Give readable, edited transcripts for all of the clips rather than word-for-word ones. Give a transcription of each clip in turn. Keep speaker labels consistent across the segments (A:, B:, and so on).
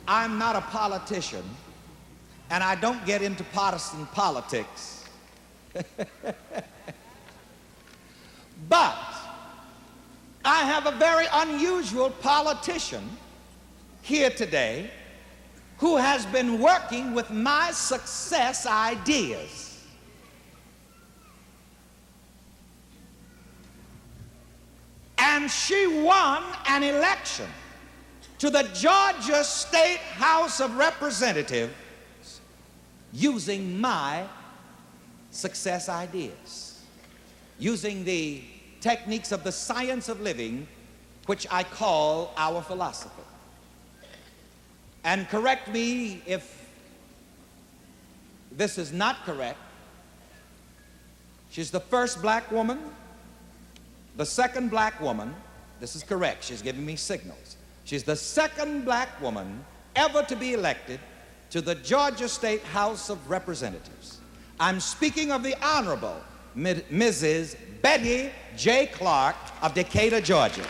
A: I'm not a politician, and I don't get into partisan politics. But I have a very unusual politician here today who has been working with my success ideas. And she won an election to the Georgia State House of Representatives using my success ideas, using the techniques of the science of living, which I call our philosophy. And correct me if this is not correct. She's the first black woman, the second black woman. This is correct. She's giving me signals. She's the second black woman ever to be elected to the Georgia State House of Representatives. I'm speaking of the Honorable Mrs. Betty J. Clark of Decatur, Georgia.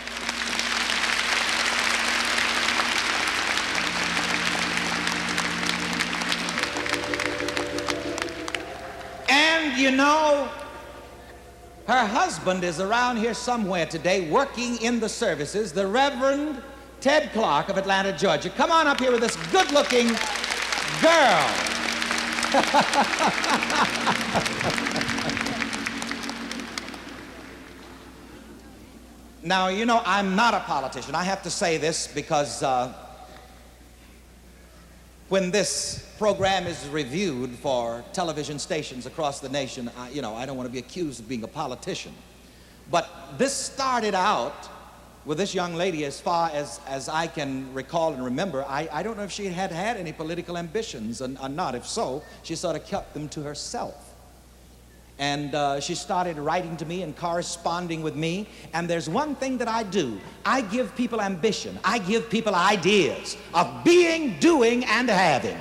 A: And you know, her husband is around here somewhere today working in the services, the Reverend Ted Clark of Atlanta, Georgia. Come on up here with this good-looking girl. Now, you know, I'm not a politician. I have to say this because when this program is reviewed for television stations across the nation, I don't want to be accused of being a politician. But this started out with this young lady, as far as I can recall and remember. I don't know if she had any political ambitions or not. If so, she sort of kept them to herself. And she started writing to me and corresponding with me. And there's one thing that I do. I give people ambition. I give people ideas of being, doing, and having.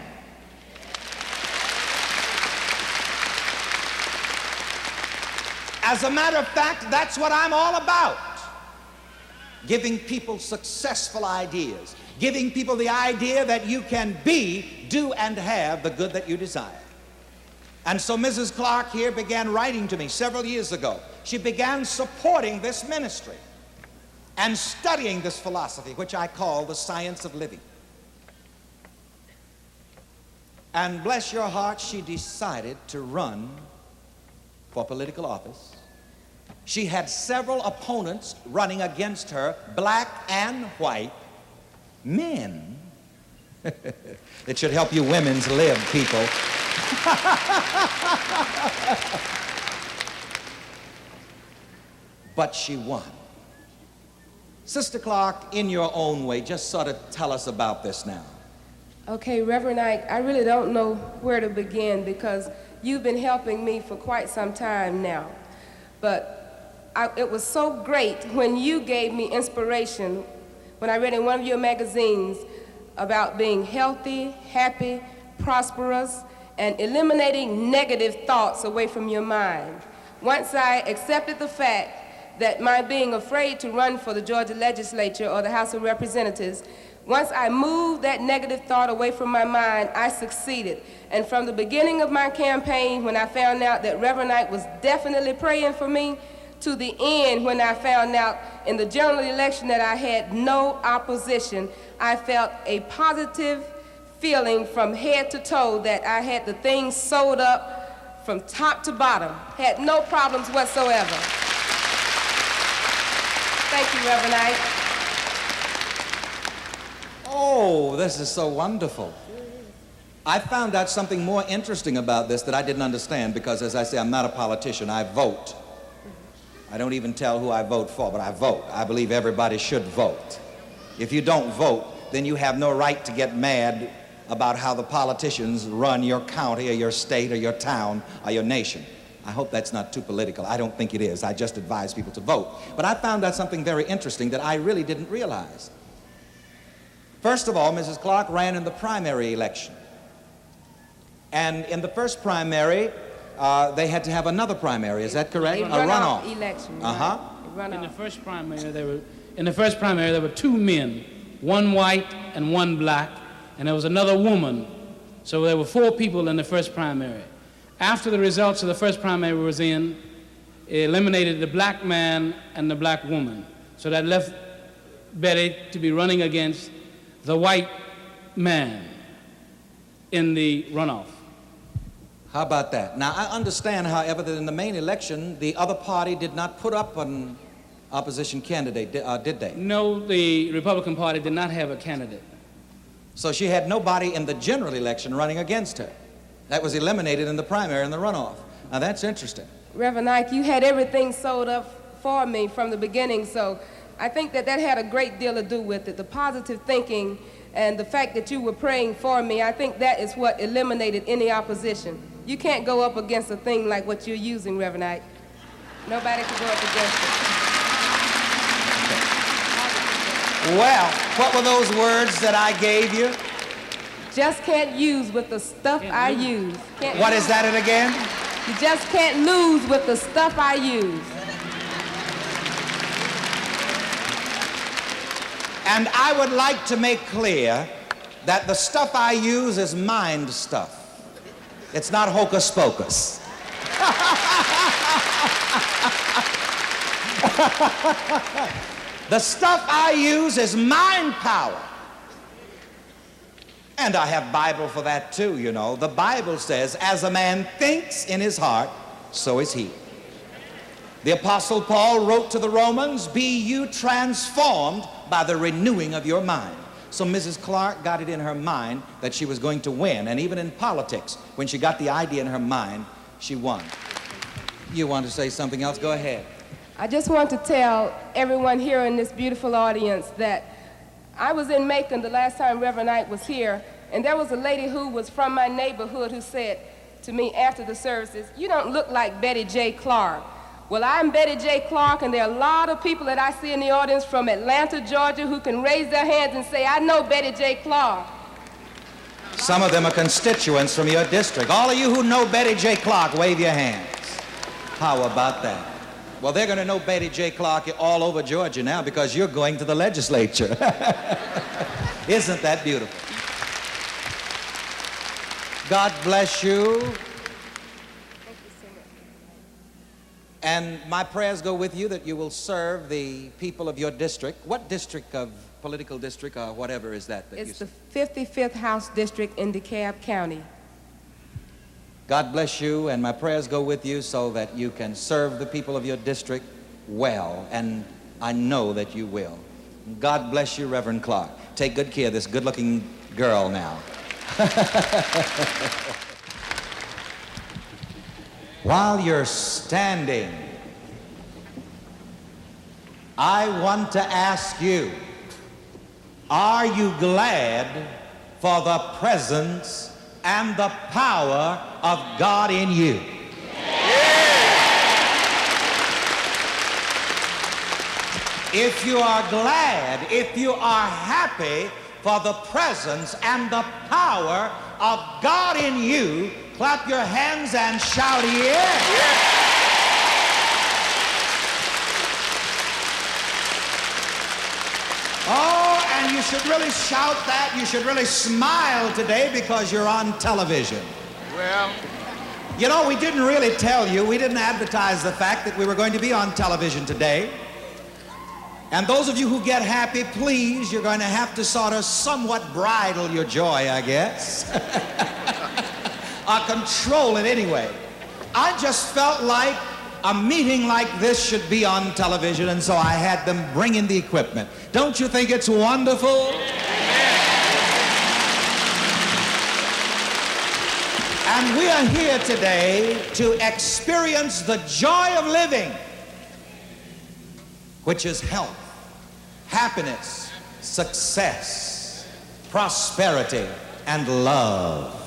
A: As a matter of fact, that's what I'm all about. Giving people successful ideas. Giving people the idea that you can be, do, and have the good that you desire. And so Mrs. Clark here began writing to me several years ago. She began supporting this ministry and studying this philosophy, which I call the science of living. And bless your heart, she decided to run for political office. She had several opponents running against her, black and white, men. It should help you women's live, people. But she won. Sister Clark, in your own way, just sort of tell us about this now.
B: Okay, Reverend Ike, I really don't know where to begin because you've been helping me for quite some time now. But it was so great when you gave me inspiration when I read in one of your magazines about being healthy, happy, prosperous, and eliminating negative thoughts away from your mind. Once I accepted the fact that my being afraid to run for the Georgia legislature or the House of Representatives, once I moved that negative thought away from my mind, I succeeded. And from the beginning of my campaign, when I found out that Reverend Ike was definitely praying for me, to the end when I found out in the general election that I had no opposition, I felt a positive feeling from head to toe that I had the thing sewed up from top to bottom. Had no problems whatsoever. Thank you, Reverend Ike.
A: Oh, this is so wonderful. I found out something more interesting about this that I didn't understand because, as I say, I'm not a politician. I vote. I don't even tell who I vote for, but I vote. I believe everybody should vote. If you don't vote, then you have no right to get mad about how the politicians run your county or your state or your town or your nation. I hope that's not too political. I don't think it is. I just advise people to vote. But I found out something very interesting that I really didn't realize. First of all, Mrs. Clark ran in the primary election. And in the first primary, they had to have another primary. Is that correct?
B: A runoff election.
A: Uh-huh.
B: Runoff.
C: In the first primary, there were two men, one white and one black, and there was another woman. So there were 4 people in the first primary. After the results of the first primary was in, it eliminated the black man and the black woman. So that left Betty to be running against the white man in the runoff.
A: How about that? Now, I understand, however, that in the main election, the other party did not put up an opposition candidate, did they?
C: No, the Republican Party did not have a candidate.
A: So she had nobody in the general election running against her. That was eliminated in the primary and the runoff. Now, that's interesting.
B: Reverend Ike, you had everything sold up for me from the beginning, so I think that had a great deal to do with it. The positive thinking and the fact that you were praying for me, I think that is what eliminated any opposition. You can't go up against a thing like what you're using, Reverend Ike. Nobody can go up against it.
A: Well, what were those words that I gave you?
B: Just can't use with the stuff I use.
A: What is that again?
B: You just can't lose with the stuff I use.
A: And I would like to make clear that the stuff I use is mind stuff. It's not hocus pocus. The stuff I use is mind power. And I have Bible for that too, you know. The Bible says, as a man thinks in his heart, so is he. The Apostle Paul wrote to the Romans, be you transformed by the renewing of your mind. So Mrs. Clark got it in her mind that she was going to win. And even in politics, when she got the idea in her mind, she won. You want to say something else? Go ahead.
B: I just want to tell everyone here in this beautiful audience that I was in Macon the last time Reverend Knight was here, and there was a lady who was from my neighborhood who said to me after the services, you don't look like Betty J. Clark. Well, I'm Betty J. Clark, and there are a lot of people that I see in the audience from Atlanta, Georgia, who can raise their hands and say, I know Betty J. Clark.
A: Some of them are constituents from your district. All of you who know Betty J. Clark, wave your hands. How about that? Well, they're going to know Betty J. Clark all over Georgia now because you're going to the legislature. Isn't that beautiful? God bless you. And my prayers go with you that you will serve the people of your district. What district of political district or whatever is that?
B: It's the 55th House District in DeKalb County.
A: God bless you, and my prayers go with you so that you can serve the people of your district well, and I know that you will. God bless you, Reverend Clark. Take good care of this good-looking girl now. While you're standing, I want to ask you, are you glad for the presence and the power of God in you? If you are glad, if you are happy for the presence and the power of God in you, clap your hands and shout, yeah. Oh, and you should really shout that. You should really smile today because you're on television.
D: Well,
A: you know, we didn't really tell you, we didn't advertise the fact that we were going to be on television today. And those of you who get happy, please, you're going to have to sort of somewhat bridle your joy, I guess. Or control it anyway. I just felt like a meeting like this should be on television, and so I had them bring in the equipment. Don't you think it's wonderful? And we are here today to experience the joy of living, which is health, happiness, success, prosperity, and love.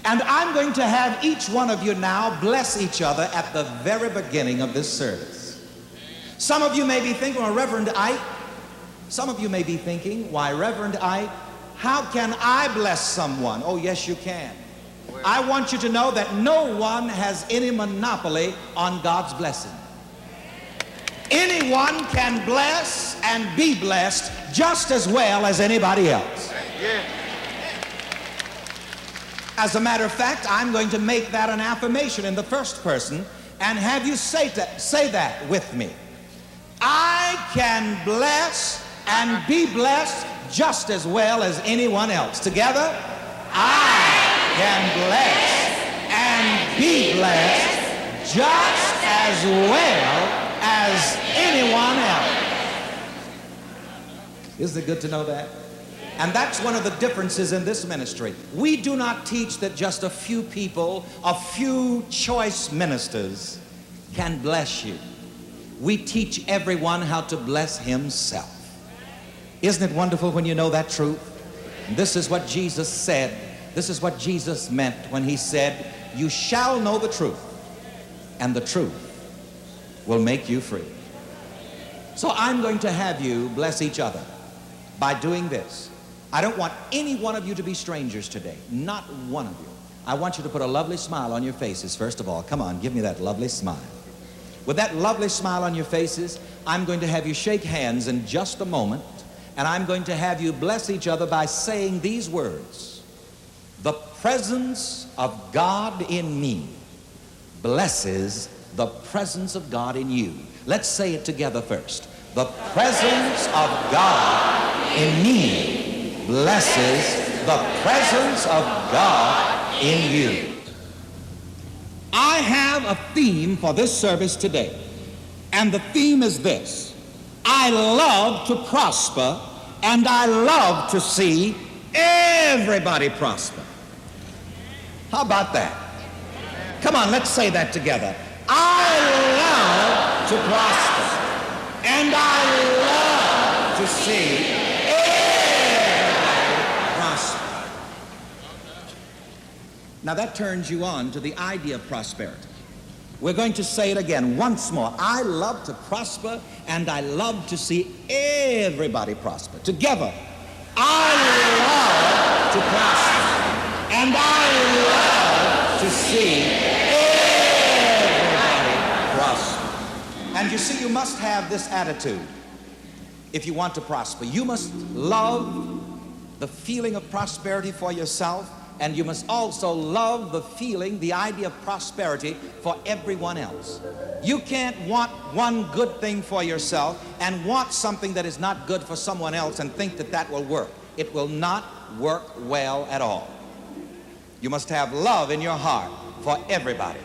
A: And I'm going to have each one of you now bless each other at the very beginning of this service. Some of you may be thinking, well, Reverend Ike, some of you may be thinking, why, Reverend Ike, how can I bless someone? Oh, yes, you can. I want you to know that no one has any monopoly on God's blessing. Anyone can bless and be blessed just as well as anybody else. As a matter of fact, I'm going to make that an affirmation in the first person and have you say that with me. I can bless and be blessed just as well as anyone else. Together, I can bless and be blessed just as well as anyone else. Isn't it good to know that? And that's one of the differences in this ministry. We do not teach that just a few people, a few choice ministers can bless you. We teach everyone how to bless himself. Isn't it wonderful when you know that truth? And this is what Jesus said. This is what Jesus meant when he said, "You shall know the truth, and the truth will make you free." So I'm going to have you bless each other by doing this. I don't want any one of you to be strangers today. Not one of you. I want you to put a lovely smile on your faces, first of all. Come on, give me that lovely smile. With that lovely smile on your faces, I'm going to have you shake hands in just a moment, and I'm going to have you bless each other by saying these words: "The presence of God in me blesses the presence of God in you." Let's say it together first. The presence of God in me blesses the presence of God in you. I have a theme for this service today, and the theme is this: I love to prosper, and I love to see everybody prosper. How about that? Come on, let's say that together. I love to prosper, and I love to see everybody prosper. Now that turns you on to the idea of prosperity. We're going to say it again once more. I love to prosper, and I love to see everybody prosper. Together, I love to prosper, and I love to see everybody prosper. And you see, you must have this attitude if you want to prosper. You must love the feeling of prosperity for yourself, and you must also love the feeling, the idea of prosperity for everyone else. You can't want one good thing for yourself and want something that is not good for someone else and think that that will work. It will not work well at all. You must have love in your heart for everybody.